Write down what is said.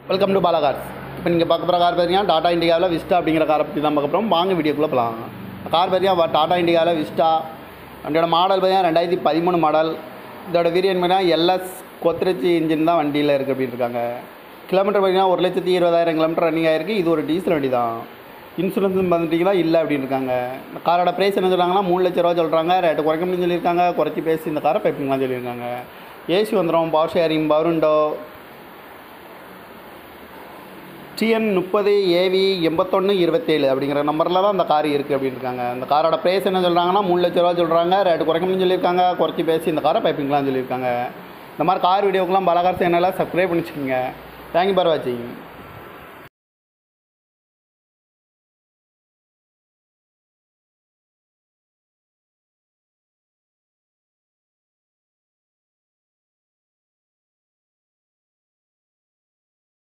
Welcome to Bala cars. இப்போ நீங்கள் பார்க்க போகிற கார் பார்த்தீங்கன்னா டாடா இண்டிகாவில் விஸ்டா அப்படிங்கிற காரை பற்றி தான் பார்க்க போகிறோம். வாங்க வீடியோக்குள்ளே போகலாம். கார் பார்த்தீங்கன்னா டாடா இண்டிகாவில் விஸ்டா வண்டியோட மாடல் பார்த்தீங்கன்னா 2013 மாடல். இதோட வேரியன்ட் பார்த்தீங்கன்னா எல்எஸ் கொத்ரெச்சி இன்ஜின் தான் வண்டியில் இருக்குது அப்படின்னு இருக்காங்க. கிலோமீட்டர் பார்த்தீங்கன்னா 1,20,000 கிலோமீட்டர் ரன்னிங் ஆகிருக்கு. இது ஒரு டீசல் வண்டி தான். இன்சூரன்ஸ் பார்த்துட்டிங்கன்னா இல்லை அப்படின்னு இருக்காங்க. இந்த காரோட ப்ரைஸ் என்ன சொல்கிறாங்கன்னா 3 லட்ச ரூபா சொல்கிறாங்க. ரேட்டு குறைக்க முடியும்னு சொல்லியிருக்காங்க. குறைச்சி பேசி இந்த காரை பைப்பிங்லாம் சொல்லியிருக்காங்க. ஏசி வந்துடும், power sharing, power window, TN 30 AV 8127 அப்படிங்கிற நம்பரில் தான் அந்த கார் இருக்குது அப்படின்னு இருக்காங்க. இந்த காரோட ப்ரைஸ் என்ன சொல்கிறாங்கன்னா 3 லட்ச ரூபா சொல்கிறாங்க. ரேட்டு குறைக்கணும்னு சொல்லியிருக்காங்க. குறைச்சி பேசி இந்த காரை பைப்பிங்லாம் சொல்லியிருக்காங்க. இந்த மாதிரி கார் வீடியோக்கெலாம் பாலா கார்ஸ் சேனலை சப்ஸ்கிரைப் பண்ணிச்சுக்கோங்க. தேங்க்யூ ஃபார் வாட்சிங்.